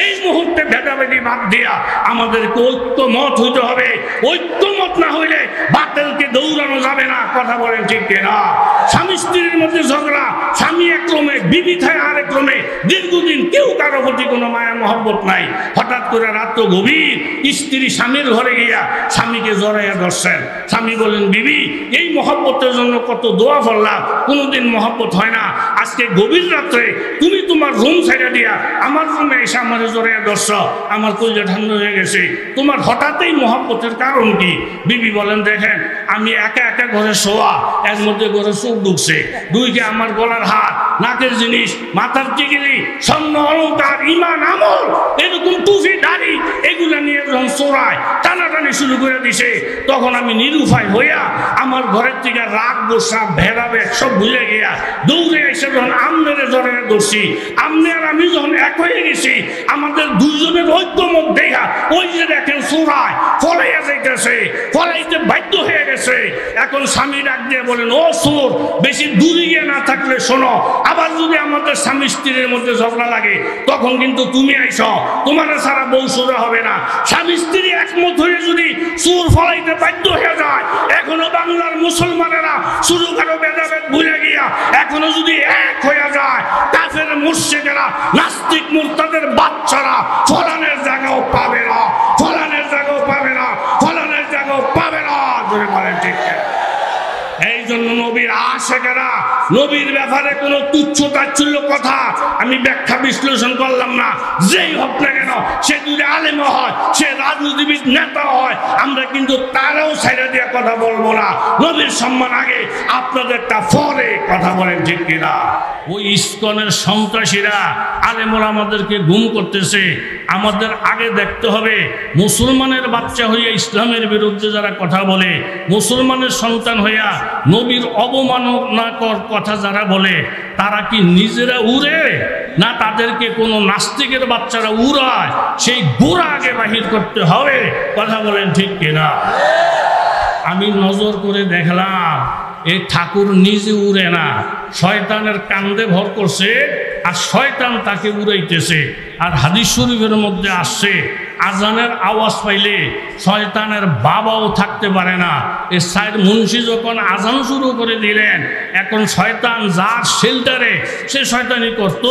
এই মুহূর্তে ভেদাভেদি বাদ দিয়া আমাদেরকে ঐক্যমত হইতে হবে। ঐক্যমত না হইলে বাতিলকে দৌড়ানো যাবে না। কথা বলেন ঠিক কিনা? স্বামী স্ত্রীর মধ্যে ঝগড়া, স্বামী এক ক্রমে, বিবি থাকে আরেক ক্রমে, দীর্ঘদিন কেউ কারো প্রতি কোনো মায়া মহব্বত নাই। হঠাৎ করে রাত্র গভীর স্ত্রী স্বামীর ঘরে গিয়া স্বামীকে জড়াইয়া ধরছেন। স্বামী বলেন, বিবি এই মহব্বতের জন্য কত দোয়া করলাম, কোনোদিন মহব্বত হয় না। আজকে গভীর রাত্রে তুমি তোমার রুম ছেড়ে দিয়া আমার রুমে এসে আমার জড়াইয়া ধরছ, আমার কলিজা ঠান্ডা হয়ে গেছে। তোমার হঠাৎই মহব্বতের কারণ কি? বিবি বলেন, দেখেন আমি একা একা ঘরে শোয়া, এর মধ্যে ঘরে চোখ ঢুকছে, দুইকে আমার গলার হাত, নাকের জিনিস, মাথার টিকিলি, স্বর্ণ অলঙ্কার, ইমান আমল, এরকম টুপি দাড়ি এগুলা নিয়ে যখন চোরায় টানাটানি শুরু করে দিছে, তখন আমি নিরুপায় হইয়া আমার ঘরের থেকে রাগ গোসা ভেড়া বেগ সব ভুলে গিয়া দৌড়ে এসে যখন আমনেরে জড়ে ধরছি, আমনে আর আমি যখন এক হয়ে গেছি, আমাদের দুইজনের ঐক্যমত দেখা ওই যে দেখেন চোরায় ফলাইয়া যাইতেছে, ফলাইতে বাধ্য হয়ে গেছে। এখন স্বামী ডাক দিয়ে বলেন, ও চোর, বেশি দূরে গিয়ে না থাকলে শোনো, আবার যদি আমাদের স্বামী স্ত্রীর মধ্যে ঝগড়া লাগে তখন কিন্তু তুমি আইস, তোমার সারা বউ সোজা হবে না। স্বামী স্ত্রী একমত হয়ে যদি চোর ফলাইতে বাধ্য হয়ে যায়, এখনো বাংলার মুসলমানেরা শুরু কারো ভেদাভেদ ভুলে গিয়া এখনো যদি এক হয়ে যায়, কাফের মুশরিকেরা, নাস্তিক মুরতাদের বাচ্চারা ফলানের জায়গাও পাবে না, ফলানের জায়গাও পাবে না, ফলানের জায়গাও পাবে না। ধরে বলেন ঠিক। এই জন্য নবীর আশিকেরা নবীর ব্যাপারে কোনো তুচ্ছ তাচ্ছিল্য কথা আমি ব্যাখ্যা বিশ্লেষণ করলাম না। যেই হোক না কেন, সে যদি আলেম হয়, সে রাজনীতিবিদ নেতা হয়, আমরা কিন্তু তারাও ছাইড়া দিয়ে কথা বলবো না। নবীর সম্মান আগে, আপনাদেরটা পরে। কথা বলেন ঠিক কিনা? ওই ইসকনের সন্ত্রাসীরা আলেমরা আমাদেরকে গুম করতেছে। আমাদের আগে দেখতে হবে মুসলমানের বাচ্চা হইয়া ইসলামের বিরুদ্ধে যারা কথা বলে, মুসলমানের সন্তান হইয়া নবীর অবমাননাকর কথা যারা বলে, তারা কি নিজেরা উড়ে না তাদেরকে কোনো নাস্তিকের বাচ্চারা উড়ায়? সেই গোড়া আগে বাহির করতে হবে। কথা বলেন ঠিক কিনা? আমি নজর করে দেখলাম এই ঠাকুর নিজে উড়ে না, শয়তানের কান্দে ভর করছে আর শয়তান তাকে উড়াইতেছে। আর হাদিস শরীফের মধ্যে আসছে, আজানের আওয়াজ পাইলে শয়তানের বাবাও থাকতে পারে না। এই সাইড মুন্সি যখন আজান শুরু করে দিলেন, এখন শয়তান যার শেল্টারে সে শয়তানি করত,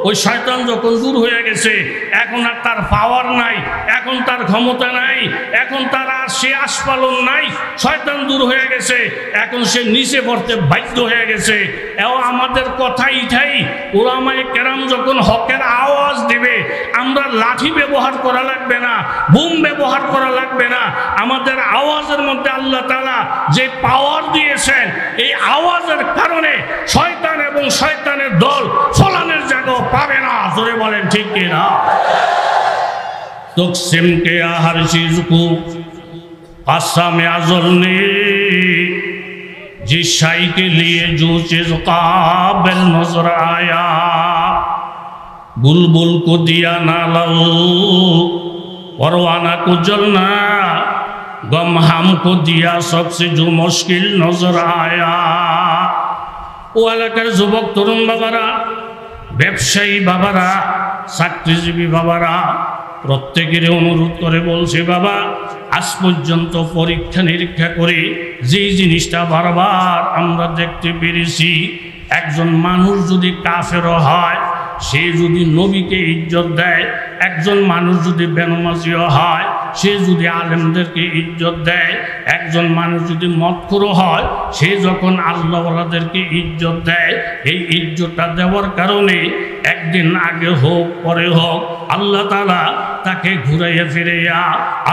ওই শয়তান যখন দূর হয়ে গেছে, এখন আর তার পাওয়ার নাই, এখন তার ক্ষমতা নাই, এখন তার আর সে আস্ফালন নাই, শয়তান দূর হয়ে গেছে, এখন সে নিচে পড়তে বাধ্য হয়ে গেছে। এও আমাদের কথাই ঠাই ওলামায়ে কেরাম যখন হকের আওয়াজ দিবে, আমরা লাঠি ব্যবহার করা লাগবে না, বুম ব্যবহার করা লাগবে না। আমাদের আওয়াজের মধ্যে আল্লাহ তাআলা যে পাওয়ার দিয়েছেন, এই আওয়াজের কারণে শয়তান এবং শয়তানের দল ফলানের জায়গাও পাবে না। জোরে বলেন ঠিক কিনা? তকসিম কে হর চিজ কো कसम अज़ल ने जिस शाई के लिए जो चीज काबिल नजर आया, बुलबुल को दिया ना लो परवाना को जलना, गम हमको दिया सबसे जो मुश्किल नजर आया। ও এলাকার যুবক তরুণ বাবারা, ব্যবসায়ী বাবারা, চাকরিজীবী বাবারা, প্রত্যেকের অনুরোধ করে বলছে, বাবা আজ পর্যন্ত পরীক্ষা নিরীক্ষা করে যেই জিনিসটা বারবার আমরা দেখতে পেরেছি, একজন মানুষ যদি কাফের হয়, সে যদি নবীকে ইজ্জত দেয়, একজন মানুষ যদি বেনমাজিও হয়, সে যদি আলেমদেরকে ইজ্জত দেয়, একজন মানুষ যদি মদখোর হয়, সে যখন আল্লাহওয়ালাদেরকে ইজ্জত দেয়, এই ইজ্জতটা দেওয়ার কারণে একদিন আগে হোক পরে হোক আল্লাহ তাআলা তাকে ঘুরাইয়া ফিরাইয়া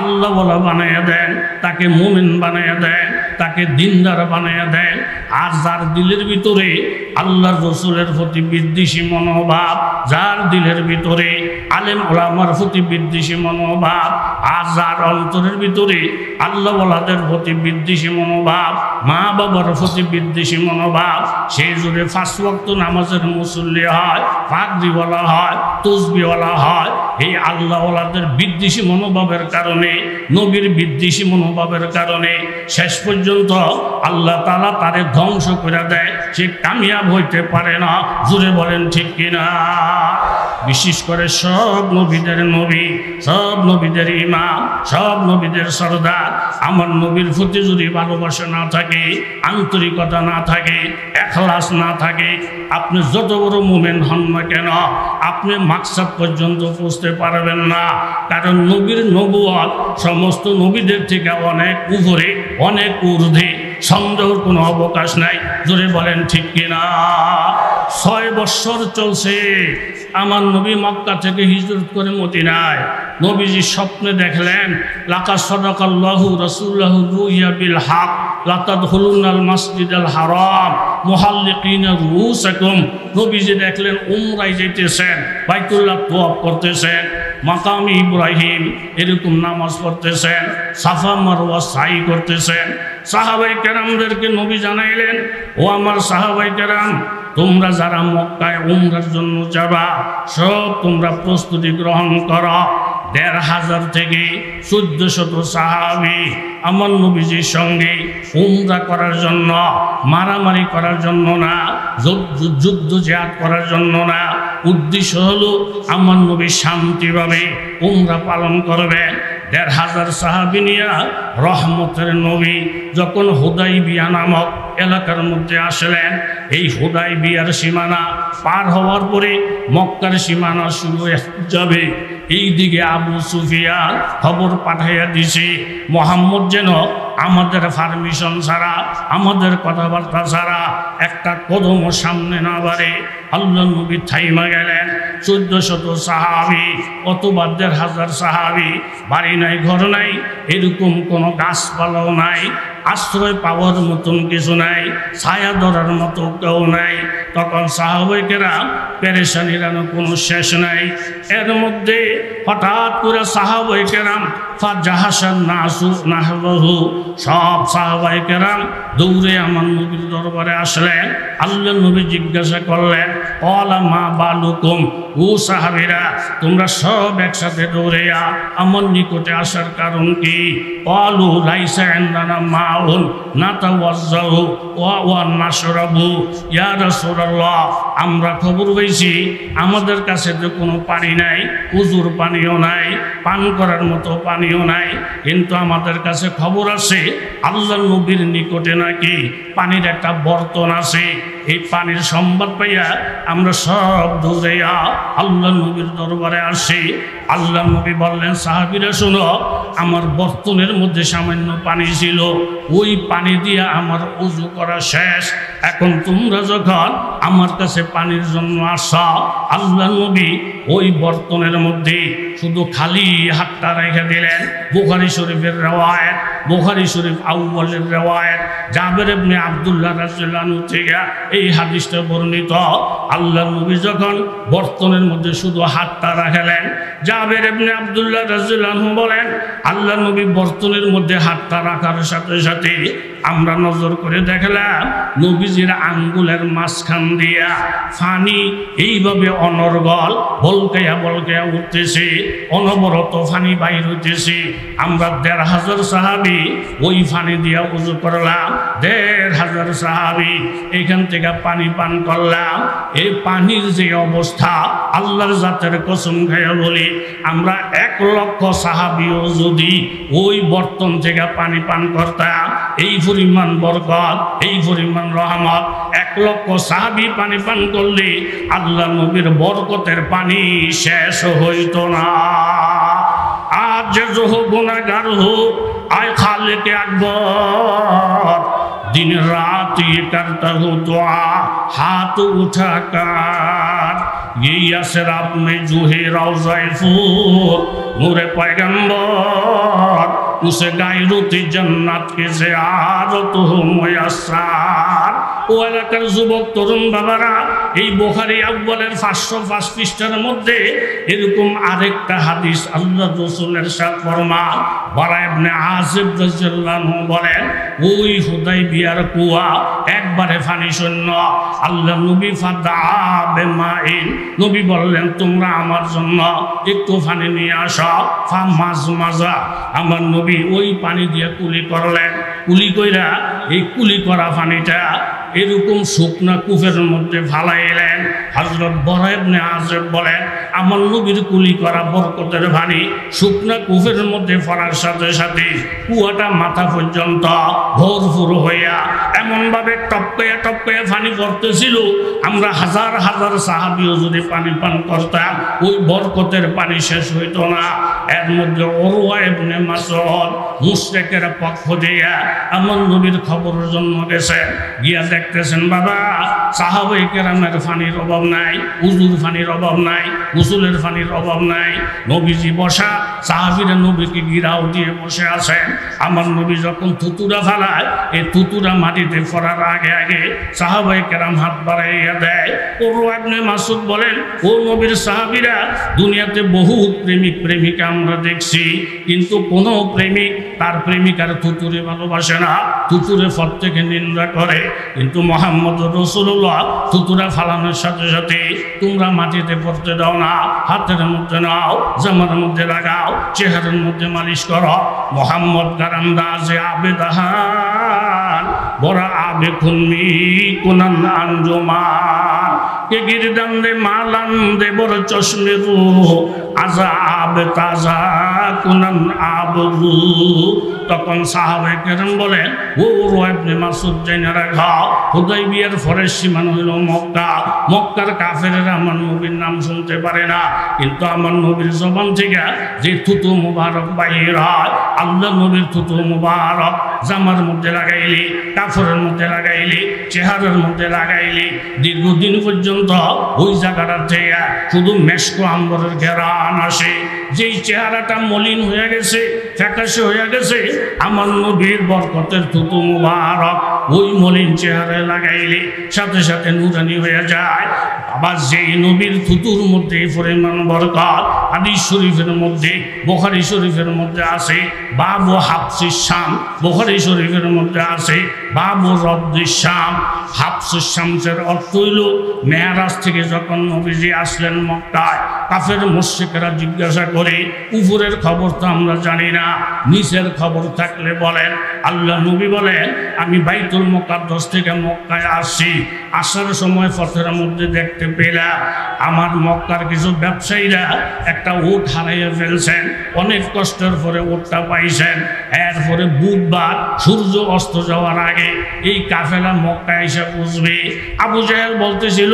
আল্লাহওয়ালা বানাইয়া দেন, তাকে মুমিন বানাইয়া দেন, তাকে দিনদার বানাইয়া দেন। আর যার দিলের ভিতরে আল্লাহর রসুলের প্রতি বিদ্বেষী মনোভাব, যার দিলের ভিতরে আলেম ওলামার প্রতি বিদ্বেষী মনোভাব, আর যার অন্তরের ভিতরে আল্লাহওয়ালাদের প্রতি বিদ্বেষী মনোভাব, মা বাবার প্রতি বিদ্বেষী মনোভাব, সেই জুড়ে 5 ওয়াক্ত নামাজের মুসল্লি হয়, পাগড়িওয়ালা হয়, তসবিওয়ালা হয়, এই আল্লাহওয়ালাদের বিদ্বেষী মনোভাবের কারণে, নবীর বিদ্বেষী মনোভাবের কারণে শেষ পর্যন্ত আল্লাহ তাআলা তারে ধ্বংস করে দেয়, সে কামিয়াব হইতে পারে না। জুড়ে বলেন ঠিক কিনা? বিশেষ করে সব নবীদের নবী, সব নবীদের ইমাম, সব নবীদের সরদার, আমার নবীর প্রতি যদি ভালোবাসা না থাকে, আন্তরিকতা না থাকে, এখলাস না থাকে, আপনি যত বড় মুমিন হন না কেন, আপনি মাকসাদ পর্যন্ত পৌঁছতে পারবেন না। কারণ নবীর নবুয়ত সমস্ত নবীদের থেকে অনেক উপরে, অনেক ঊর্ধ্বে, সন্দেহের কোনো অবকাশ নাই। জোরে বলেন ঠিক কিনা? 6 বছর চলছে আমার নবী মক্কা থেকে হিজরত করে মদিনায়। নবীজি স্বপ্নে দেখলেন, লাকাদ সাদাকাল্লাহু রাসূলুহু রুইয়া বিল হক লাতাদখুলুনাল মাসজিদাল হারাম মুহাল্লিকিনা রুউসাকুম। নবীজি দেখলেন উমরায় যেতেছেন, বাইতুল্লাহ তওয়াফ করতেছেন, মাকাম ইব্রাহিম এরকম নামাজ পড়তেছেন, সাফা মারওয়া সাই করতেছেন। সাহাবায়ে কেরামদেরকে নবী জানাইলেন, ও আমার সাহাবায়ে কেরাম, তোমরা যারা মক্কায় উমরার জন্য যাবা, সব তোমরা প্রস্তুতি গ্রহণ করো। ১৫০০ থেকে ১৪০০ সাহাবী আমার নবীজির সঙ্গে উমরা করার জন্য, মারামারি করার জন্য না, যুদ্ধ জিহাদ করার জন্য না, উদ্দেশ্য হলো আমার নবী শান্তিভাবে উমরা পালন করবে। ১৫০০ সাহাবী নিয়া রহমতের নবী যখন হুদাইবিয়া নামক এলাকার মধ্যে আসলেন, এই হুদাইবিয়ার সীমানা পার হওয়ার পরে মক্কার সীমানা শুরু হয়ে যাবে। এই দিকে আবু সুফিয়ান খবর পাঠাইয়া দিছে, মুহাম্মদ যেন আমাদের পারমিশন ছাড়া, আমাদের কথাবার্তা ছাড়া একটা কদমও সামনে না বাড়ে। আল্লাহ নবী থাইমা গেলেন। ১৪০০ সাহাবী অথবা ১৫০০ সাহাবী, বাড়ি নাই, ঘর নাই, এরকম কোনো গাছপালাও নাই, আশ্রয় পাওয়ার মতন কিছু নাই, ছায়া ধরার মতো কেউ নাই। তখন সাহাবায়ে কেরাম পেরেশানির কোনো শেষ নাই। এর মধ্যে হঠাৎ করে সাহাবায়ে কেরাম ফাজাহাসান নাসু নাহবাহু, সব সাহাবায়ে কেরাম দৌড়ে আমার নবীর দরবারে আসলেন। আল্লাহ নবী জিজ্ঞাসা করলেন, ক্বালা মা বালুকুম, ও সাহাবীরা তোমরা সব একসাথে দৌড়ে আমার নিকটে আসার কারণ কি? ক্বালু লাইসা ইনদানা মাউন নাতাওয়াজ্জাহু ওয়া নাশরাবু, ইয়া রাসূলুল্লাহ আমরা খবর পেয়েছি আমাদের কাছে তো কোনো পানি নাই, উজুর পানিও নাই, পান করার মতো পানিও নাই, কিন্তু আমাদের কাছে খবর আছে আল্লাহর নবীর নিকটে নাকি পানির একটা বর্তন আছে। এই পানির সংবাদ পাইয়া আমরা সব দৌড়াইয়া আল্লাহ নবীর দরবারে আসি। আল্লাহ নবী বললেন, সাহাবীরা শোনো, আমার বর্তনের মধ্যে সামান্য পানি ছিল, ওই পানি দিয়ে আমার ওযু করা শেষ। এখন তোমরা যখন আমার কাছে পানির জন্য আসা, আল্লাহ নবী ওই বর্তনের মধ্যে শুধু খালি হাতটা রেখে দিলেন। বুখারী শরীফের রিওয়ায়াত, বুখারী শরীফ আউয়ালের রিওয়ায়াত, জাবের ইবনে আব্দুল্লাহ রাদিয়াল্লাহু আনহু থেকে এই হাদিসটা বর্ণিত। আল্লাহ নবী যখন বর্তনের মধ্যে শুধু হাতটা রাখলেন, জাবের ইবনে আব্দুল্লাহ রাদিয়াল্লাহু আনহু বলেন, আল্লাহ নবী বর্তনের মধ্যে হাতটা রাখার সাথে সাথে আমরা নজর করে দেখলাম নবীজির আঙ্গুলের মাঝখান দিয়া পানি এইভাবে অনর্গল বলকাইয়া বলকাইয়া উঠতেছে, অনবরত পানি বাইর হইতেছে। আমরা ১৫০০ সাহাবী ওই পানি দিয়া ওযু করলাম, ১৫০০ সাহাবী এখান থেকে পানি পান করলাম। এই পানির যে অবস্থা, আল্লাহর জাতের কসম খাইয়া বলি, আমরা ১,০০,০০০ সাহাবীও যদি ওই বর্তন থেকে পানি পান করতাম, এই পরিমাণ বরকত, এই পরিমাণ রহমত ১,০০,০০০ সাহাবী পানি পান করলে আল্লাহ নবীর বরকতের পানি শেষ হইত না। আজ যে গুনাহগার হোক, আয় খালেকে আকবর, दिन रात ये करता हूँ दुआ हाथ उठाकर, ये यसरब में जो है रौज़ाए फूर नूरे पैगंबर, उसे गायरुत जन्नत की ज़ियारत हो मुयस्सर। ও এলাকার যুবক তরুণ বাবারা, এই বুখারী আউয়ালের 505 পৃষ্ঠার মধ্যে এরকম আরেকটা হাদিস আল্লাহ রাসূলের সাথে ফরমান, বারা ইবনে আযিব রাদিয়াল্লাহু আনহু বলেন, ওই হুদাইবিয়ার কুয়া একবারে পানি শূন্য। আল্লাহ নবী ফাদা বিমাইন, নবী বললেন তোমরা আমার জন্য একটু পানি নিয়ে আসো। মাজা, আমার নবী ওই পানি দিয়ে কুলি করলেন। কুলি কইরা এই কুলি করা পানিটা এরকম শুকনা কূপের মধ্যে ফালাইলেন। হযরত বারা ইবনে আযিব বলেন, আমার নবীর কুলি করা বরকতের পানি শুকনা কূপের মধ্যে পড়ার সাথে সাথে কুয়াটা মাথা পর্যন্ত ভরপুর হইয়া এমনভাবে টপকাইয়া টপকাইয়া পানি পড়তেছিল, আমরা হাজার হাজার সাহাবীও যদি পানি পান করতাম ওই বরকতের পানি শেষ হইত না। এর মধ্যে উরওয়া ইবনে মাসউদ মুশরিকের পক্ষ দিয়া আমার নবীর খবরের জন্য গেছে, গিয়া দেখতেছেন বাবা সাহাবায়ে কেরামের পানির অভাব নাই, উজুর পানির অভাব নাই, গোসলের পানির অভাব নাই। নবীজি বসা, সাহাবীরা নবীকে ঘিরাও দিয়ে বসে আছেন। আমার নবী যখন থুতুরা ফেলায়, এই থুতুরা মাটিতে পড়ার আগে আগে সাহাবায়ে কেরাম হাত বাড়াইয়া দেয়। উরওয়া ইবনে মাসউদ বলেন, ও নবীর সাহাবীরা, দুনিয়াতে বহু প্রেমিক প্রেমিকা আমরা দেখছি, কিন্তু কোন প্রেমিক তার প্রেমিকার থুতুরে ভালোবাসে না, থুতুরে প্রত্যেকে নিন্দা করে। কিন্তু মুহাম্মদ রাসূলুল্লাহ থুতুরা ফালানোর সাথে সাথে তোমরা মাটিতে পড়তে দাও না, হাতের মধ্যে নাও, জামার মধ্যে লাগাও, চেহারার মধ্যে মালিশ করো। মুহাম্মদ গারান্দাজে আবেদাহান বড় আবে খুনমি কুনান আঞ্জুমান কে গিরদান দে মালান দে বড় চশমে রু আযাব তাজা কুনান আবরু। তখন সাহাবায়ে কেরাম বলেন, ও উরওয়া ইবনে মাসউদ জানা রাখা, হুদাইবিয়ার ফরের সীমানা হইল মক্কা। মক্কার কাফেরেরা আমার নবীর নাম শুনতে পারে না, কিন্তু আমার নবীর জবান থেকে যে থুতু মুবারক বাহির হয়, আল্লাহ নবীর থুতু মুবারক জামার মধ্যে লাগাইলি, কাপড়ের মধ্যে লাগাইলি, চেহারার মধ্যে লাগাইলি, দীর্ঘদিন পর্যন্ত ওই জায়গাটার থেকে শুধু মেশকো আম্বরের ঘেরান আসে। যেই চেহারাটা মলিন হয়ে গেছে, ফ্যাকাশে হয়ে গেছে, আমার নবীর বরকতের থুতু মুবারক ওই মলিন চেহারায় লাগাইলে সাথে সাথে নুরানি হয়ে যায়। আবার যেই নবীর থুতুর মধ্যে পরিমাণ বরকত, হাদিস শরীফের মধ্যে, বুখারী শরীফের মধ্যে আছে বাবু হাফসিস শাম, বুখারী শরীফের মধ্যে আছে বাবু রদ্দিস শাম। হাফসিস শামসের অর্থ হইল মেরাজ থেকে যখন নবীজি আসলেন মক্কায়, কাফের মুশরিকরা জিজ্ঞাসা করে, উপরের খবর তো আমরা জানি না, নিচের খবর থাকলে বলেন। আল্লাহ নবী বলেন, আমি বাইতুল মুকাদ্দাস থেকে মক্কায় আসছি, আসার সময় পথের মধ্যে দেখতে পেলাম আমার মক্কার কিছু ব্যবসায়ীরা একটা উট হারাইয়া ফেলছেন, অনেক কষ্টের পরে উটটা পাইছেন। এরপরে বুধবার সূর্য অস্ত যাওয়ার আগে এই কাফেলা মক্কায় এসে পৌঁছবে। আবু জাহেল বলতেছিল,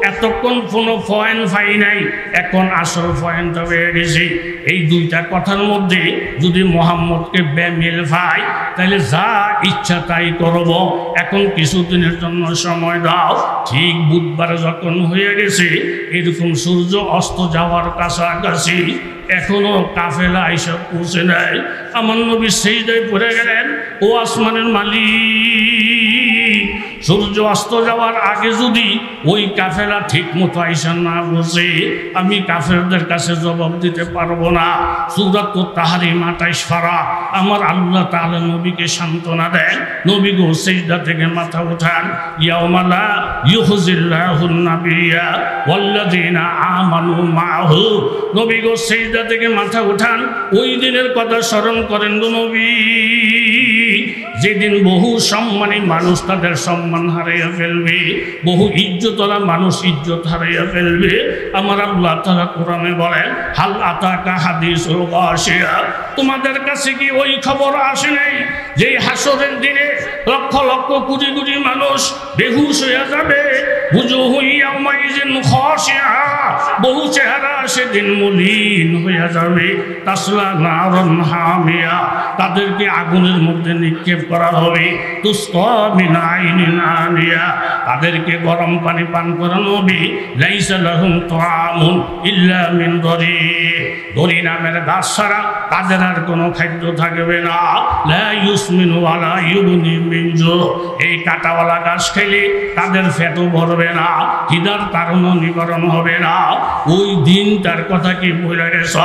এতক্ষণ কোনো পয়েন্ট পাই নাই, এখন আসল পয়েন্ট হয়ে গেছে। এই দুইটা কথার মধ্যে যদি মুহাম্মদকে বেমিল পাই, তাহলে যা ইচ্ছা তাই করব, এখন কিছুদিনের জন্য সময় দাও। ঠিক বুধবার যখন হয়ে গেছে, এরকম সূর্য অস্ত যাওয়ার কাছাকাছি, এখনো কাফেলা আইসা পৌঁছে নাই। আমার নবী সিজদায় পড়ে গেলেন, ও আসমানের মালিক, সূর্য অস্ত যাওয়ার আগে যদি ওই কাফেলা ঠিক মতো আইসা না বসে, আমি কাফেরদের কাছে জবাব দিতে পারবো না। সূরাত তাহরিম 28 পারা। আমার আল্লাহ তাআলা নবীকে সান্ত্বনা দেন, নবী গো সিজদা থেকে মাথা উঠান। ইয়াউমা লা ইউখজিল্লাহুন নাবিয়্যা ওয়াল্লাযীনা আমানু মাআহু, নবী গো সিজদা থেকে মাথা উঠান। ওই দিনের কথা স্মরণ করেন গো নবী, যেদিন বহু সম্মানী মানুষ তাদের সম্মান হারাইয়া ফেলবে, বহু ইজ্জতওয়ালা মানুষ ইজ্জত হারাইয়া ফেলবে। আমার আল্লাহ তাআলা কোরআনে বলেন, হাল আতাকা হাদিসুল গাশিয়া, তোমাদের কাছে কি ওই খবর আসে নাই যে হাসরের দিনে লক্ষ লক্ষ কোটি কোটি মানুষ বেহুশ হয়ে যাবে। বুজুহু ইয়াউমাইযিন খাশিয়া, বহু চেহারা সেদিন মলিন হয়ে যাবে। তাসলা নারুন হামিয়া, তাদেরকে আগুনের মধ্যে নিক্ষেপ করা হবে। তুসকা মিন আইনিন আনিয়া, তাদেরকে গরম পানি পান করানো হবে। লাইসা লাহুম তুআমুন ইল্লা মিন দরি, দড়ি নামের গাছ ছাড়া তাদের আর কোনো খাদ্য থাকবে না। লা ইউসমিনু ওয়ালা ইউগনি মিন জু, এই কাঁটাওয়ালা গাছ খেলে তাদের পেটও ভরবে না, খিদার কারণও নিবারণ হবে না। ওই দিনটার কথা কি ভুলে গেছ?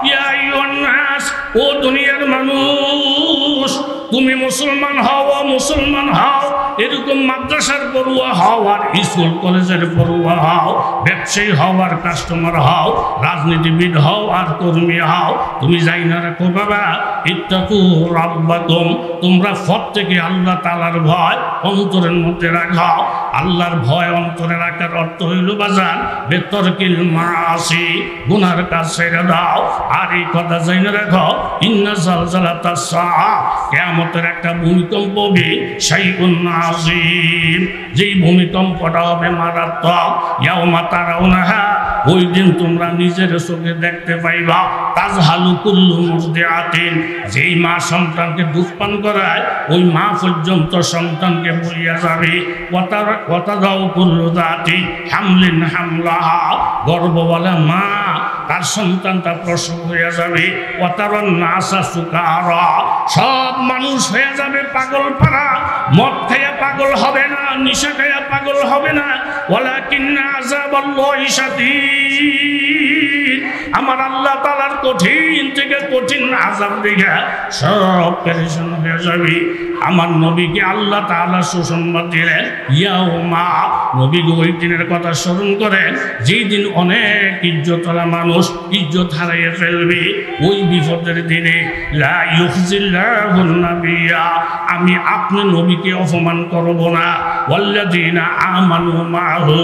ইয়া আইয়ুহান নাস, ও দুনিয়ার মানুষ, তুমি মুসলমান হও, মুসলমান হও, এরকম মাদ্রাসার পড়ুয়া হও আর স্কুল কলেজের পড়ুয়া হও, ব্যবসায়ী হও আর কাস্টমার হও, রাজনীতিবিদ হও আর কর্মী হও, তুমি যাই না রাখো বাবা, ইত্তাকু রাব্বাকুম, তোমরা প্রত্যেকে আল্লাহ তাআলার ভয় অন্তরের মধ্যে রাখো। আল্লাহর ভয় অন্তরে রাখার অর্থ হইল বাজার বেতরকিল মাআসি, গুনার কাজ ছেড়ে দাও। আর এই কথা যাই না রাখো, ইন্না জালজালাতাস সাআ, কিয়ামতের একটা ভূমিকম্প হবে, শাইউন আযীম, যেই ভূমিকম্পটা হবে মারাত্মক। ইয়াউমা তারাউনাহা, ওই দিন তোমরা নিজের চোখে দেখতে পাইবা, তাজহালু কুল্লু মুরদিআতিন, যেই মা সন্তানকে দুধ পান করায় ওই মা পর্যন্ত সন্তানকে বলিয়া যাবে, ওয়াতাদাউ কুল্লু যাতি হামলিন হামলাহা, গর্ভবতী মা তার সন্তানটা প্রসব হয়ে যাবে। ওয়াতারান নাসা সুকারা, সব মানুষ হয়ে যাবে পাগল পারা, মদ খাইয়া পাগল হবে না, নিশা খাইয়া পাগল হবে না, ওয়ালাকিন্না আযাবাল্লাহি শাদীদ, আমার আল্লাহ তাআলার কঠিন থেকে কঠিন আযাব দেখে সব পেরেশান হয়ে যাবে। আমার নবীকে আল্লাহ তাআলা সুসংবাদ দিলেন, ইয়াউমা, নবী ওই দিনের কথা স্মরণ করেন যেই দিন অনেক ইজ্জতওয়ালা মানুষ ইজ্জত হারিয়ে ফেলবে। ওই বিপদের দিনে লা ইউখজিল্লাহুন নাবিয়্যা, আমি আপনি নবীকে অপমান করব না, ওয়াল্লাযীনা আমানু মাআহু,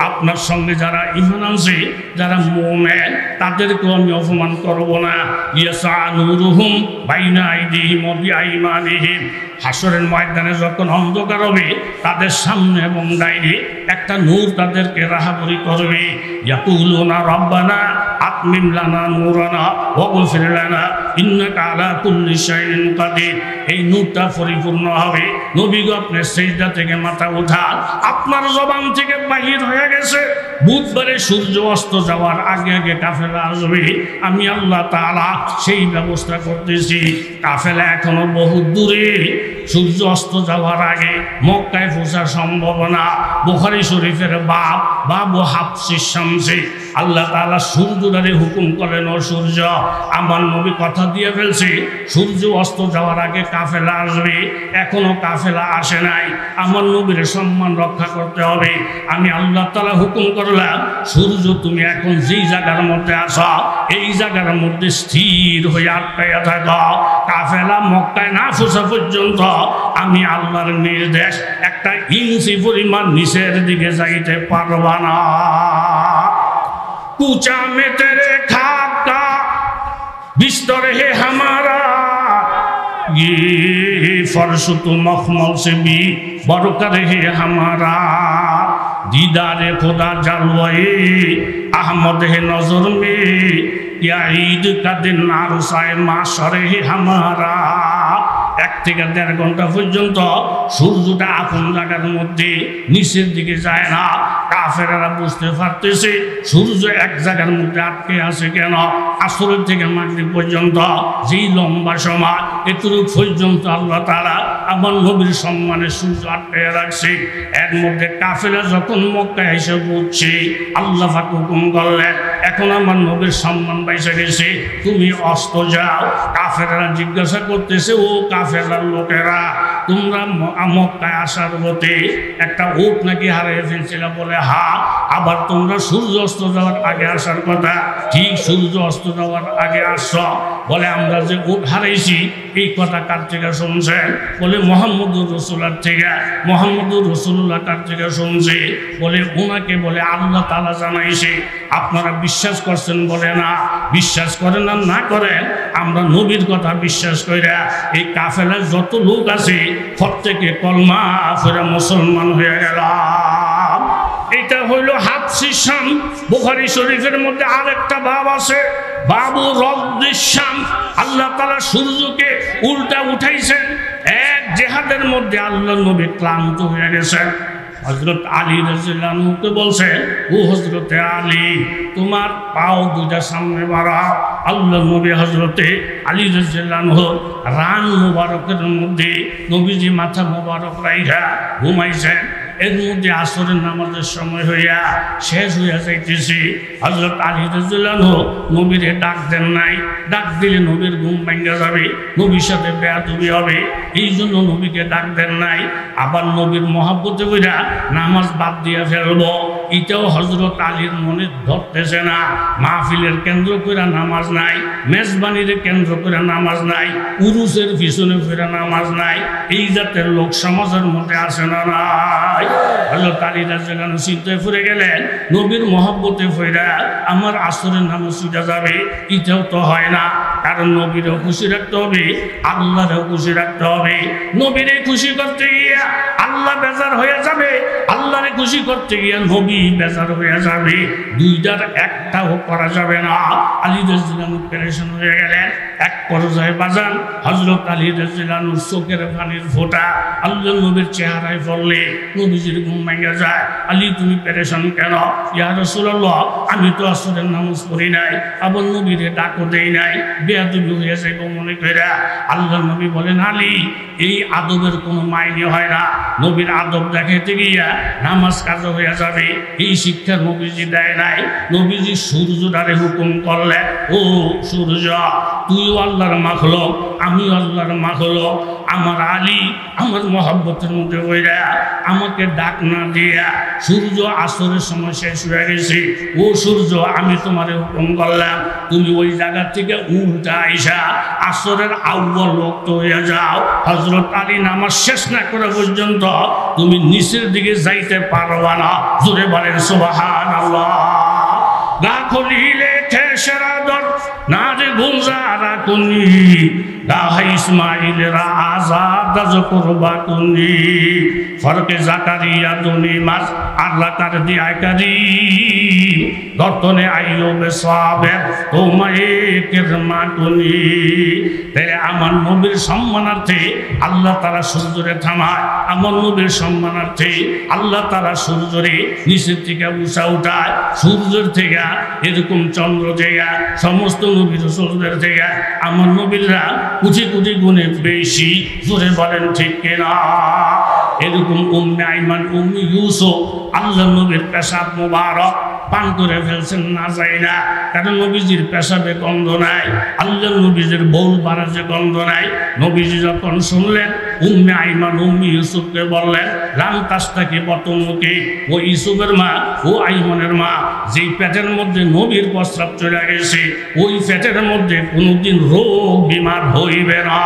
আপনার সঙ্গে যারা ঈমান আনছে, যারা মুমিন, তাদেরকেও আমি অপমান করব না। ইয়াসা নূরুহুম বাইনা আইদিহিম ওয়া বিআইমানিহিম, হাসরের ময়দানে যখন অন্ধকার হবে তাদের সামনে এবং ডাইনে একটা নূর তাদেরকে রাহাবরি করবে। ইয়াকুলুনা রাব্বানা আতমিম লানা নূরানা ওয়াগফির লানা ইন্নাকা আলা কুল্লি শাইইন কাদির, এই নূরটা পরিপূর্ণ হবে। নবী গো, আপনি সিজদা থেকে মাথা উঠান, আপনার জবান থেকে বাহির হয়ে গেছে বুধবারে সূর্য অস্ত যাওয়ার আগে আগে কাফেলা আসবে, আমি আল্লাহ তাআলা সেই ব্যবস্থা করতেছি। কাফেলা এখনো বহু দূরে, সূর্য অস্ত যাওয়ার আগে মক্কায় পৌঁছা সম্ভব না। বুখারী শরীফের বাবু হাফসিস শামসি, আল্লাহ তাআলা সূর্যটারে হুকুম করেন, ও সূর্য, আমার নবী কথা দিয়ে ফেলছে সূর্য অস্ত যাওয়ার আগে কাফেলা আসবে, এখনো কাফেলা আসে নাই, আমার নবীর সম্মান রক্ষা করতে হবে। আমি আল্লাহ তাআলা হুকুম করলাম, সূর্য তুমি এখন যেই জায়গার মধ্যে আসো এই জায়গার মধ্যে স্থির হয়ে আটকাইয়া থাকো, কাফেলা মক্কায় না পৌঁছা পর্যন্ত আমি আল্লাহর নির্দেশ একটা ইঞ্চি পরিমাণ নিচের দিকে যাইতে পারবা না। কুচা মে তেরে খাকা बिस्तर है हमारा, ये फर्श तो मखमल से भी बरकर है हमारा, दीदार खुदा जलवाए अहमद है नजर में, या ईद का दिन आरसाए माशर है हमारा। 1 থেকে 1.5 ঘন্টা পর্যন্ত সূর্যটা আপন জায়গার মধ্যে নিচের দিকে যায় না। কাফেররা বুঝতে পারতেছে সূর্য এক জায়গার মধ্যে আটকে আছে কেন। আসরের থেকে মাগরিব পর্যন্ত যেই লম্বা সময়, এতটুকু পর্যন্ত আল্লাহ তাআলা আমার নবীর সম্মানে সূর্য আটকে রাখছে। এর মধ্যে কাফেররা যখন মক্কায় এসে পৌঁছে, আল্লাহ পাক হুকুম করলেন, এখন আমার নবীর সম্মান বাইসে গেছে, তুমি অস্ত যাও। কাফেররা জিজ্ঞাসা করতেছে, ও কাফেররার লোকেরা, তোমরা মক্কায় আসার পথে একটা উট নাকি হারিয়ে ফেলছিল? বলে হ্যাঁ। আবার তোমরা সূর্য অস্ত যাওয়ার আগে আসার কথা, ঠিক সূর্য অস্ত যাওয়ার আগে আসছ। বলে আমরা যে উট হারাইছি এই কথা কার থেকে শুনছেন? বলে মুহাম্মদুর রাসূলুল্লাহ থেকে। মুহাম্মদুর রাসূলুল্লাহ কার থেকে শুনছে? বলে ওনাকে বলে আল্লাহ তাআলা জানাইছে। আপনারা বিশ্বাস করছেন? বলে না। বিশ্বাস করেন আর না করেন, আমরা নবীর কথা বিশ্বাস কইরা এই কাফেলার যত লোক আছে প্রত্যেকে কলমা পড়ে মুসলমান হয়ে গেল। এটা হইল হাফসিস শাম। বুখারী শরীফের মধ্যে আরেকটা বাব আছে, বাবু রদ্দিস শাম। আল্লাহ তাআলা সূর্যকে উল্টা উঠাইছেন। এক জিহাদের মধ্যে আল্লাহর নবী ক্লান্ত হয়ে গেছেন, হযরত আলী রাদিয়াল্লাহু আনহুকে বলছে, ও হযরতে আলী, তোমার পাও দুইটা সামনে বাড়াও। আল্লাহ নবী হযরতে আলী রাদিয়াল্লাহু আনহু রান মুবারকের মধ্যে নবীজি মাথা মুবারক রাইখা ঘুমাইছেন। এর মধ্যে আসরের নামাজের সময় হইয়া শেষ হইয়া যাইতেছে। হযরত আলী রাদিয়াল্লাহু আনহু নবীরে ডাক দেন নাই, ডাক দিলে নবীর ঘুম ভেঙে যাবে, নবীর সাথে বেয়াদবি হবে, এই জন্য নবীকে ডাক দেন নাই। আবার নবীর মহব্বতে কইরা নামাজ বাদ দিয়া ফেলবো, এটাও হযরত আলীর মনে ধরতেছে না। মাহফিলের কেন্দ্র করে নামাজ নাই, মেজবানির কেন্দ্র করে নামাজ নাই, উরুসের পিছনে ফিরে নামাজ নাই, এই জাতের লোক সমাজের মধ্যে আসে না নাই। হযরত আলী রাদিয়াল্লাহু আনহু চিন্তায় পড়ে গেলেন, নবীর মহব্বতে ফিরা আমার আসরের নামাজ ছুটে যাবে, এটাও তো হয় না। কারণ নবীরও খুশি রাখতে হবে, আল্লাহরও খুশি রাখতে হবে। নবীরে খুশি করতে গিয়া আল্লাহ বেজার হয়ে যাবে, আল্লাহরে খুশি করতে গিয়া নবী বেজার হয়ে যাবে, দুইটার একটাও করা যাবে না। আলী রাদিয়াল্লাহু আনহু পেরেশান হয়ে গেলেন। এক পর্যায়ে বাজান হযরত আলী রাদিয়াল্লাহু আনহুর চোখের পানির ফোঁটা আল্লাহর নবীর চেহারায় পড়লে নবীজির ঘুম ভেঙে যায়। আলী, তুমি পেরেশান কেন? ইয়া রাসূলুল্লাহ, আমি তো আসরের নামাজ পড়ি নাই, আবার নবীরে ডাকও দেই নাই, বেয়াদবি হয়ে যাইব মনে কইরা। আল্লাহর নবী বলেন, আলী, এই আদবের কোনো মাইনে হয় না। নবীর আদব দেখাইতে গিয়া নামাজ কাজ হয়ে যাবে, এই শিক্ষা নবীজি দেয় নাই। নবীজি সূর্যটারে হুকুম করলেন, ও সূর্য, তুইও আল্লাহর মাখলুক, আমিও আল্লাহর মাখলুক। আমার আলী আমার মহব্বতের মধ্যে হইরা আমাকে ডাক না দিয়া সূর্য আসরের সময় শেষ হয়ে গেছে, ও সূর্য, আমি তোমারে হুকুম করলাম, তুমি ওই জায়গা থেকে উল্টা আইসা আসরের আউয়াল ওয়াক্ত হইয়া যাও। হযরত আলী নামাজ শেষ না করা পর্যন্ত তুমি নিচের দিকে যাইতে পারবা না। জোরে বলেন সুবহানাল্লাহ। গা খুলিলে ঠেসরা দর না রে গুলজারা কুনি, গাহা ইসমাইলের আজাদ করবা কুনি, ফরকে জাকারিয়া দুনি মাস আল্লাহ তার দিয়ায় কারি, দর্তনে আইয়ুবে সাবের তোমায় কিরমা কুনি। তাই আমার নবীর সম্মানার্থে আল্লাহ তারা সূর্যরে থামায়, আমার নবীর সম্মানার্থে আল্লাহ তারা সূর্যরে নিচের থেকে উষা উঠায়, সূর্যের থেকে এরকম চন্দ্র থেকে সমস্ত নবী রাসূলদের থেকে আমার নবীরা কোটি কোটি গুণে বেশি। জোরে বলেন ঠিক কিনা? এরকম উম্মে আইমান, উম্মে ইউসুফ আল্লাহ নবীর পেশাব মুবারক পান করে ফেলছেন না যায় না, কারণ নবীজির পেশাবে গন্ধ নাই, আল্লাহ নবীজির বউল বারাজে গন্ধ নাই। নবীজি যখন শুনলেন, উম্মে আইমান উম্মে ইউসুফকে বললেন, রাম তাস্তাকে বতমুখী, ও ইউসুফের মা, ও আইমানের মা, যেই পেটের মধ্যে নবীর প্রস্রাব চলে গেছে, ওই পেটের মধ্যে কোনোদিন রোগ বিমার হইবে না।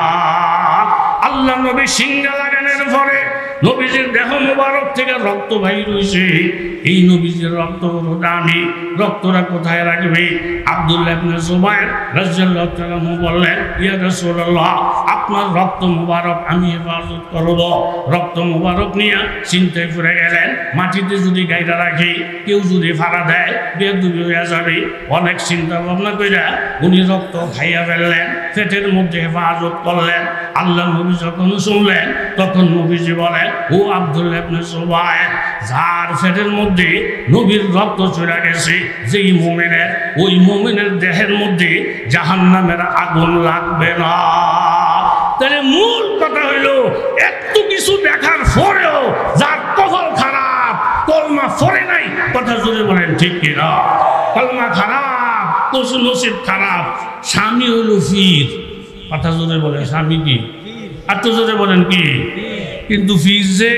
আল্লাহ নবী সিংহা লাগানোর পরে নবীজির দেহ মুবারক থেকে রক্ত বাইর হইছে। এই নবীজির রক্ত বড় দামি, রক্তটা কোথায় রাখবে? আব্দুল্লাহ ইবনে জুবায়ের রাদিয়াল্লাহু তাআলা বললেন, ইয়া রাসূলুল্লাহ, আপনার রক্ত মুবারক আমি হেফাজত করব। রক্ত মুবারক নিয়ে চিন্তায় পড়ে গেলেন, মাটিতে যদি গাইটা রাখি, কেউ যদি ফাড়া দেয়, বেদবি হয়ে যাবে। অনেক চিন্তা ভাবনা কইরা উনি রক্ত খাইয়া ফেললেন, পেটের মধ্যে হেফাজত করলেন। আল্লাহ নবী যখন শুনলেন, তখন নবীজি বলেন, ও আব্দুল্লাহ ইবনে জুবায়ের, যার পেটের মধ্যে নবীর রক্ত চলে গেছে, যেই মুমিনের, ওই মুমিনের দেহের মধ্যে জাহান্নামের আগুন লাগবে না। তাহলে মূল কথা হইল, এত কিছু দেখার পরেও যার কপাল খারাপ, কলমা পড়ে নাই, কথা জোরে বলেন ঠিক কিনা? কলমা খারাপ, কসু নসিব খারাপ, স্বামী হইল ফির, কথা জোরে বলেন, স্বামী কি? আর তো জোরে বলেন কি? কিন্তু ফির যে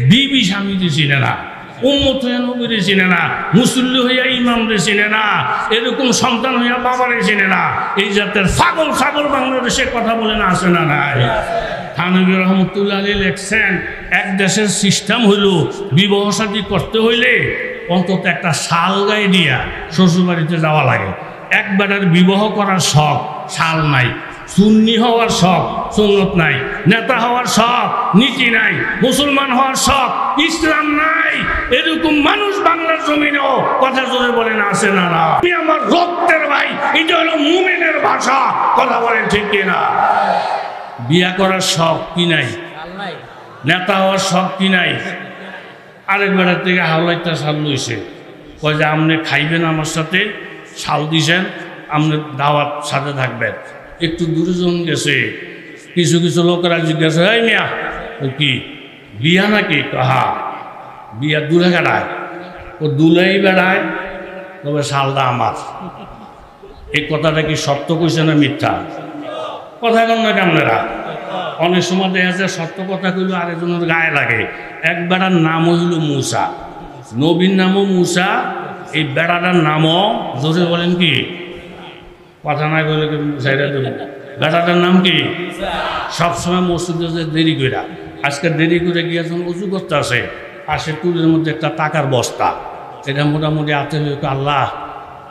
বিবি স্বামীকে চিনে না, উম্মত হইয়া নবীরে চিনে না, মুসল্লি হইয়া ইমামরে চিনে না, এরকম সন্তান হইয়া বাবারে চিনে না। এই জাতের ছাগল ছাগল বাংলাদেশে কথা বলে না, আসে না নাই? থানবী রহমতুল্লাহ আলাইহি লেখছেন, এক দেশের সিস্টেম হইল, বিবাহ শাদী করতে হইলে অন্তত একটা শাল গায়ে দিয়া শ্বশুরবাড়িতে যাওয়া লাগে। এক বেটার বিবাহ করার শখ, শাল নাই। সুন্নি হওয়ার শখ, সুন্নত নাই। নেতা হওয়ার শখ, নীতি নাই। মুসলমান হওয়ার শখ, ইসলাম নাই। এরকম মানুষ বাংলার জমিনেও, কথা জোরে বলেন, আসে না না? আমি আমার রক্তের ভাই, এটা হলো মুমিনের ভাষা, কথা বলেন ঠিক কিনা? বিয়া করার শখ কি নাই? নেতা হওয়ার শখ কি নাই? আরেক বেড়ার থেকে হাওলাইটা শাল লইছে, কয় যে আপনি খাইবেন আমার সাথে, শাল দিছেন, আপনি দাওয়াত সাথে থাকবেন। একটু দূরে যখন গেছে কিছু কিছু লোকেরা জিজ্ঞাসা, হয় মিয়া কি বিয়া নাকি? হা, বিয়া দূরে বেড়ায়, ও দুলেই বেড়ায়, তবে শালটা আমার। এই কথাটা কি সত্য কইছে না মিথ্যা? কথা কন না আপনারা? অনেক সময় দেখা যায় সত্য কথা কইল আরেকজনের গায়ে লাগে। এক বেড়ার নাম হইল মুসা, নবীর নামও মুসা, এই বেড়াটার নামও জোরে বলেন কি? কথা নাই বলে বেড়াটার নাম কি? সবসময় মসজিদে যে দেরি করে, আজকে দেরি করে গিয়ে যখন উঁচু করতে আসে, পাশে টুলের মধ্যে একটা টাকার বস্তা, এটা মোটামুটি হাতে লইকে, আল্লাহ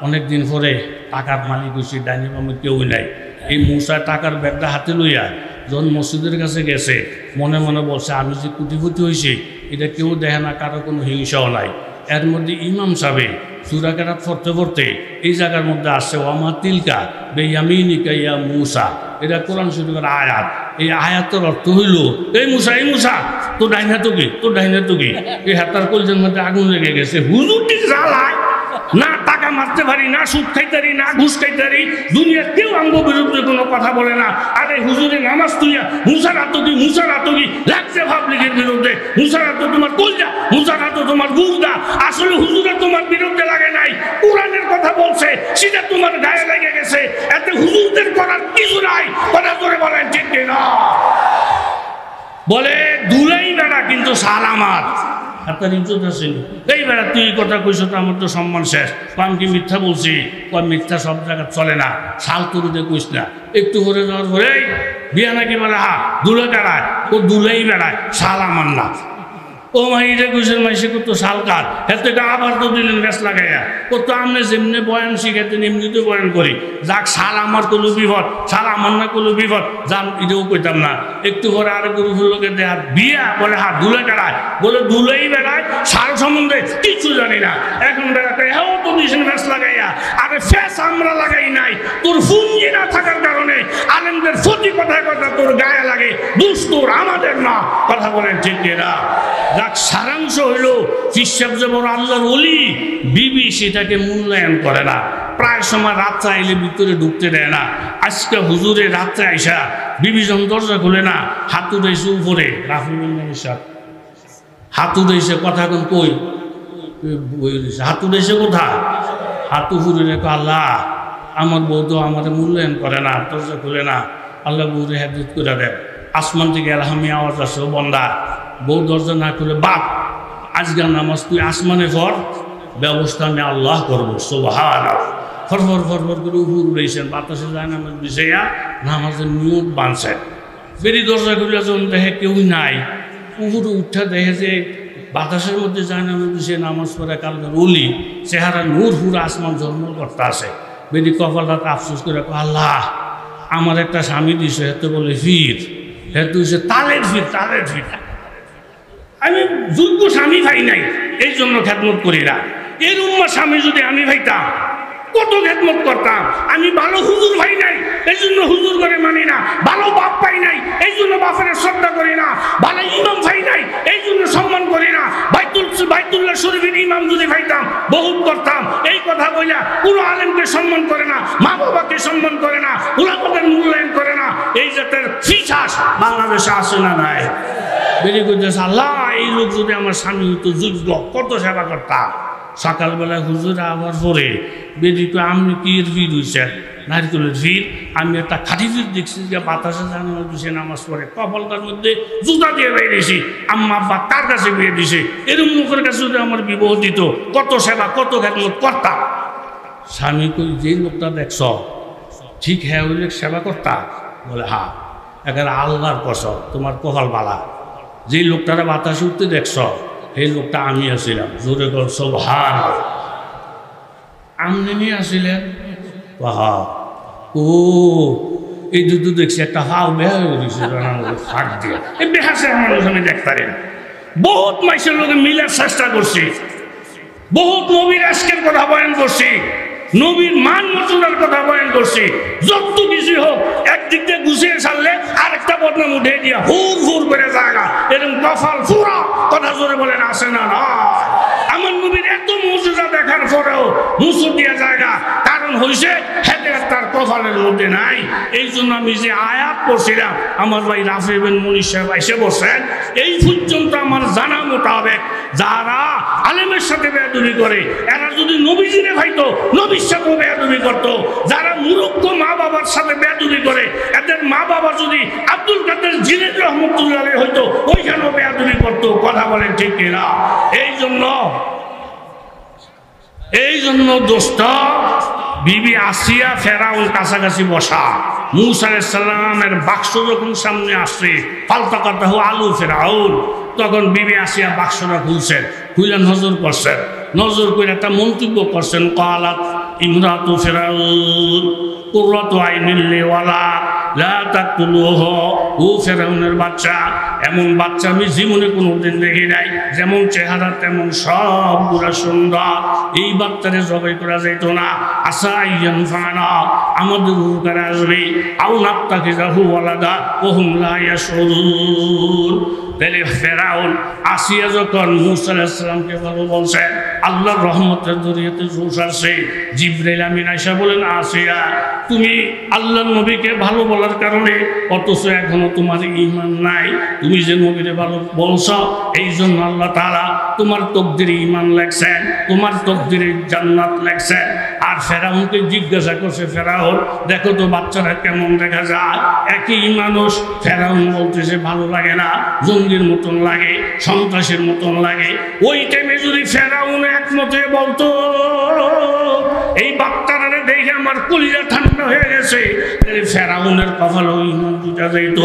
অনেকদিন পরে টাকার মালিক হয়েছি, ডাইনি বামে কেউই নাই। এই মুসা টাকার ব্যাগটা হাতে লইয়া যখন মসজিদের কাছে গেছে, মনে মনে বলছে আমি যে কুটিপুটি হয়েছি এটা কেউ দেখে না, কারো কোনো হিংসাও নাই। এর মধ্যে ইমাম সাহেব সূরা কেরাত পড়তে পড়তে এই জায়গার মধ্যে আসছে ওয়ামা তিলকা বেয়ামিনিকা ইয়া মুসা, এটা কোরআন শরীফের আয়াত। এই আয়াতের অর্থ হইল, এই মুসা তোর ডাইনা তো কি, তোর ডাইনা তো কি? এই হাতার কলজের মধ্যে আগুন লেগে গেছে। হুজুরটি জ্বালায় না, টাকা মারতে পারি না, সুদ খাইতারি না, ঘুষ খাইতারি, দুনিয়ার কেউ আঙ্গ বিরুদ্ধে কোনো কথা বলে না। আরে হুজুরে নামাজ তুইয়া মুসার আতকি লাগছে পাবলিকের বিরুদ্ধে, মুসার আত তোমার কলজা, মুসার আত তোমার গুজদা, আসলে হুজুরে তোমার বিরুদ্ধে লাগে নাই, কোরআনের কথা বলছে, সেটা তোমার গায়ে লেগে গেছে, এতে হুজুরদের করার কিছু নাই। কথা করে বলেন ঠিক না? বলে দুলাই বেড়া কিন্তু সাল আমার, আপনার ইজ্জত আছে। এই বেড়া তুই কথা কইস তো আমার তো সম্মান শেষ। আমি কি মিথ্যা বলছি? মিথ্যা সব জায়গায় চলে না, শাল তুরুতে কইস না। একটু করে যাওয়ার পরে বিয়া নাকি বলে হা দুলে বেড়ায়, ও দুলেই বেড়ায়, শাল আমার না। ও মাইরে কইছেন মাইসে কত শাল কার, এত আবার তো দিলেন গাছ লাগাইয়া, কত আমনে যেমনি বয়ান শিখাতেন এমনি তো বয়ান করি। যাক শাল আমার কোনো বিপদ, শাল আমার না কোনো বিপদ, যান এটাও কইতাম না। একটু পরে আরো গরু ফুলকে দেখার বিয়া বলে হা দুলে বেড়ায়, বলে দুলেই বেড়ায়, শাল সম্বন্ধে কিছু জানি না। এখন বেড়াতে হ্যাঁ তো দিয়েছেন গাছ লাগাইয়া, আরে ফেস আমরা লাগাই নাই, তোর ফুঞ্জি না থাকার কারণে আলেমদের প্রতি কথায় কথা তোর গায়ে লাগে, দুষ তোর আমাদের না। কথা বলেন ঠিক না? সারাংশ হইল ফিসাব যে বড় আল্লাহর ওলি, বিবি সেটাকে মূল্যায়ন করে না। প্রায় সময় রাত্রে আইলে ভিতরে ঢুকতে দেয় না। আজকে হুজুরে রাত্রে আইসা বিবি যখন দরজা খুলে না, হাতু রয়েছে উপরে, হাতু রয়েছে কথা কোন কই, হাতু রয়েছে কোথায়? হাতু ফুরে রেখো, আল্লাহ আমার বউ তো আমাদের মূল্যায়ন করে না, দরজা খুলে না, আল্লাহ বউরে হেফাজত করে দেয়। আসমান থেকে এলহামি আওয়াজ আসে, ও বন্দা বউ দরজা না খুলে বাপ আজকের নামাজ তুই আসমানে পড়, ব্যবস্থা আমি আল্লাহ করবো। সুবহানাল্লাহ। ফরফর ফরফর করে উপর রয়েছেন, বাতাসে যায় নামাজ বিষয়া নামাজের নিয়ম বানছে। বেরি দরজা খুলে যখন দেখে কেউ নাই, উপরে উঠা দেখে যে বাতাসের মধ্যে যায় নামাজ বিষয়ে নামাজ পড়ে কালকে ওলি, চেহারা নূর হুর আসমান ঝলমল করতে আসে। বেরি কপালটা আফসোস করে, আল্লাহ আমার একটা স্বামী দিছে, হেতে বলে ফির, হেতু হচ্ছে তালের ফির, তালের ফির। আমি যোগ্য স্বামী ভাই নাই, এই জন্য খেদমত করি না। এর উম্মা স্বামী যদি আমি ভাইতাম কত খেদমত করতাম। আমি ভালো হুজুর ভাই নাই, এই জন্য হুজুর করে মানি না। ভালো বাপ পাই নাই, এই জন্য বাপের শ্রদ্ধা করি না। ভালো ইমাম ভাই নাই, এই জন্য সম্মান করি না। বাইতুল্লাহ শরীফের ইমাম যদি ভাইতাম বহুত করতাম। এই কথা বইলা পুরো আলেমকে সম্মান করে না, মা বাবাকে সম্মান করে না, উলামাদের মূল্যায়ন করে না। এই জাতের ফিসাস বাংলাদেশে আসে না নাই? বেরি করতেছে, আল্লাহ এই লোক যদি আমার স্বামী হতো যোগ্য, কত সেবা করতাম। সকালবেলা হুজুর আবার পরে বেরি তো আপনি কি ভিড় হয়েছেন? নারকেলের ভিড়। আমি একটা খাঁটি ভিড় দেখছি যে বাতাসে জানা দিছে নামাজ পড়ে, কপালটার মধ্যে জুতা দিয়ে বেরিয়েছি। আম্মা আব্বা কার কাছে বিয়ে দিছে? এরকম লোকের কাছে যদি আমার বিবাহ দিত, কত সেবা কত খেদমত করতাম। স্বামী কই, যেই লোকটা দেখছ ঠিক হ্যাঁ ওই লোক সেবা করতাম? বলে হ্যাঁ। একেবারে আল্লাহর কসম, তোমার কপাল বালা। যেই লোকটারা বাতাসে উঠতে দেখছ এই লোকটা আমি আসিলাম। জোরে কর সুবহানাল্লাহ। আমনি নিয়ে আসিলেন? ও এই দুধ দেখছি একটা হাও বেহা হয়ে গেছে ফাঁক দিয়ে, এই বেহাসে মানুষ আমি দেখতারেন। বহুত মাইসের লোকে মিলার চেষ্টা করছি, বহুত নবীর আজকের কথা বয়ান করছি, নবীর মান মর্যাদার কথা বয়ান করছি। যত কিছু হোক একদিক দিয়ে গুছিয়ে ছাড়লে আরেকটা বদনাম উঠে দিয়া হুর হুর করে জায়গা, এরকম কফাল ফুরা কথা জোরে বলেন আছে না না? আমার নবীর এত মর্যাদা দেখার পরেও মুসুর দিয়া জায়গা, কারণ হইছে হেতে তার কপালের মধ্যে নাই। এই জন্য আমি যে আয়াত পড়ছিলাম, আমার ভাই রাফি বিন মুনির সাহেব এসে বসেন, এই পর্যন্ত আমার জানা মোতাবেক যারা আলেমের সাথে বেয়াদবি করে এরা যদি নবীজিরে ভাইতো নবীর সাথে বেয়াদবি করতো। যারা মূর্খ মা বাবার সাথে বেয়াদবি করে এদের মা বাবা যদি আব্দুল কাদের জিলানী রহমতুল্লাহ আলাইহি হইতো ওইখানেও বেয়াদবি করতো। কথা বলেন ঠিক কিনা? এই জন্য দোস্ত, বিবি আসিয়া ফেরাউন কাছাকাছি বসা, মূসা আলাইহিস সালামের বাক্স যখন সামনে আসছে ফালতাকাতাহু আলু ফেরাউন, তখন বিবি আসিয়া বাক্সটা খুলছেন, খুলে নজর করছেন, নজর করে একটা মন্তব্য করছেন, কালাত ইমরাতু ফেরাউন কুররাতু আইনিল লিওয়ালা লা তাকতুলুহু। ও ফেরাউনের বাচ্চা, এমন বাচ্চা আমি জীবনে কোনোদিন দেখি নাই, যেমন চেহারা তেমন সবগুলা সুন্দর, এই বাচ্চারে জবাই করা যাইতো না। আসা আইয়ান ফানা, আমাদের উপকারে আসবে, আও নাত্তাখিযাহু ওয়ালাদা ওয়া হুম লা ইয়াশউরুন। তাহলে ফেরাউন আসিয়া যখন মূসা আলাইহিস সালামকে ভালো বলছেন, আল্লাহর রহমতের জরিয়াতে জোশ আসছে। জিবরাইল আমিন আয়েশা বলেন, আসিয়া তুমি আল্লাহর নবীকে ভালো বলার কারণে অথচ এখনো তোমার ঈমান নাই, তুমি যে নবীরে ভালো বলছো এই জন্য আল্লাহ তাআলা তোমার তকদিরে ঈমান লেখছেন, তোমার তকদিরে জান্নাত লেখছেন। আর ফেরাউনকে জিজ্ঞাসা করছে, ফেরাউন দেখো তো বাচ্চারা কেমন দেখা যায়, একই মানুষ। ফেরাউন বলতেছে ভালো লাগে না, জঙ্গির মতন লাগে, সন্ত্রাসের মতন লাগে। ওই টাইমে যদি ফেরাউন একমতে বলতো এই বাচ্চারা দেখে আমার কলিজা ঠান্ডা হয়ে গেছে, ফেরাউনের কপালেও ঈমান দুটা যাইত।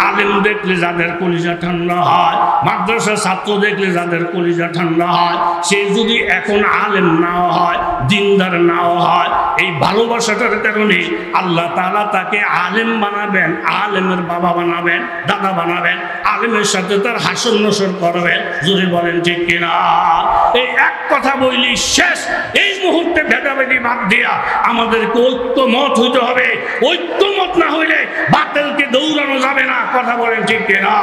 আলেম দেখলে যাদের কলিজা ঠান্ডা হয়, মাদ্রাসার ছাত্র দেখলে যাদের কলিজা ঠান্ডা হয়, সে যদি এখন আলেম নাও হয়, দিনদার নাও হয়, এই ভালোবাসাটার কারণে আল্লাহ তাআলা তাকে আলেম বানাবেন, আলেমের বাবা বানাবেন, দাদা বানাবেন, আলেমের সাথে তার হাসর নসর করবেন। যদি বলেন ঠিক কিনা? এই এক কথা বলি শেষ। এই মুহূর্তে ভেদাভেদি বাদ দিয়া আমাদেরকে ঐক্যমত হইতে হবে। ঐক্যমত না হইলে বাতিলকে দৌড়ানো যাবে না। কথা বলেন ঠিক কিনা?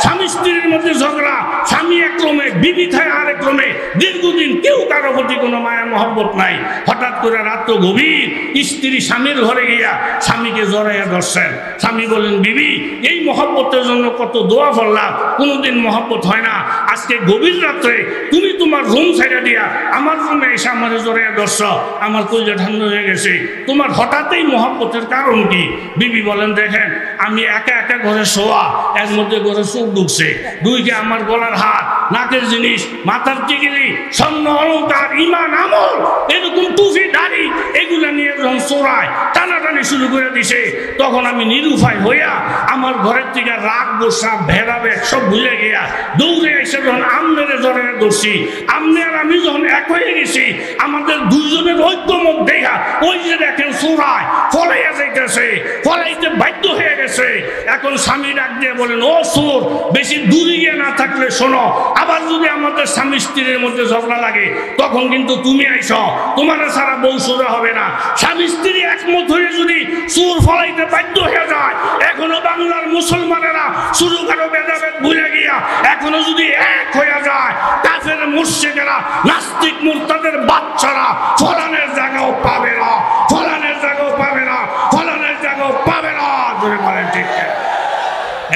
স্বামী স্ত্রীর মধ্যে ঝগড়া, স্বামী এক ক্রমে, বিবি থাকে আরেক ক্রমে, দীর্ঘদিন কেউ কারো প্রতি কোনো মায়া মহব্বত নাই। হঠাৎ করে রাত্র গভীর স্ত্রী স্বামীর ঘরে গিয়া স্বামীকে জড়াইয়া ধরছেন। স্বামী বলেন, বিবি এই মহব্বতের জন্য কত দোয়া করলাম, কোনোদিন মহব্বত হয় না। আজকে গভীর রাত্রে তুমি তোমার রুম ছাইড়া দিয়া আমার রুমে এসে আমার জড়াইয়া ধরছ, আমার কলিজা ঠান্ডা হয়ে গেছে। তোমার হঠাৎই মহব্বতের কারণ কি? বিবি বলেন, দেখেন আমি একা একা ঘরে শোয়া, এর মধ্যে ঘরে চোখ ঢুকছে, দুইকে আমার গলার হাত, নাকের জিনিস, মাথার টিকিলি, স্বর্ণ অলঙ্কার, ইমান আমল, এরকম টুপি দাড়ি এগুলা নিয়ে যখন চোরায় টানাটানি শুরু করে দিছে, তখন আমি নিরুপায় হইয়া আমার ঘরের থেকে রাগ গোসা ভেড়াবে সব ভুলে গিয়া দৌড়ে এসে যখন আমনের জ্বরে ধরছি, আমনে আর আমি যখন এক হয়ে গেছি, আমাদের দুজনের ঐক্যমত দেখা ওই যে দেখেন চোরায় ফলাইয়া যাইতেছে, ফলাইতে বাধ্য হয়ে গেছে। এখন স্বামী ডাক দিয়ে বলেন, ও চোর, বেশি দূরে গিয়ে না থাকলে শোনো, আবার যদি আমাদের স্বামী স্ত্রীর মধ্যে ঝগড়া লাগে তখন কিন্তু তুমি আইস, তোমার ছাড়া বউ সোজা হবে না। স্বামী স্ত্রী একমত হয়ে যদি চোর ফলাইতে বাধ্য হয়ে যায়, এখনো বাংলার মুসলমানেরা শুরু কারো ভেদাভেদ ভুলে গিয়া এখনো যদি এক হয়ে যায়, কাফের মুশরিকেরা, নাস্তিক মুরতাদের বাচ্চারা ফলানের জায়গাও পাবে না, ফলানের জায়গাও পাবে না, ফলানের জায়গাও পাবে না। ধরে বলেন ঠিক?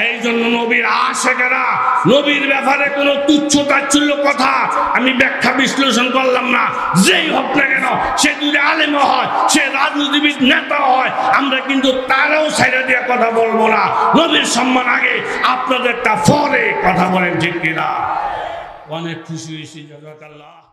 এই জন্য নবীর আশিকেরা নবীর ব্যাপারে কোনো তুচ্ছ তাচ্ছিল্য কথা আমি ব্যাখ্যা বিশ্লেষণ করলাম না। যেই হোক না কেন, সে যদি আলেম হয়, সে রাজনীতিবিদ নেতা হয়, আমরা কিন্তু তারাও ছাইড়া দিয়ে কথা বলবো না। নবীর সম্মান আগে, আপনাদেরটা পরে। কথা বলেন ঠিক কিনা? অনেক খুশি হয়েছি। জাযাকাল্লাহ।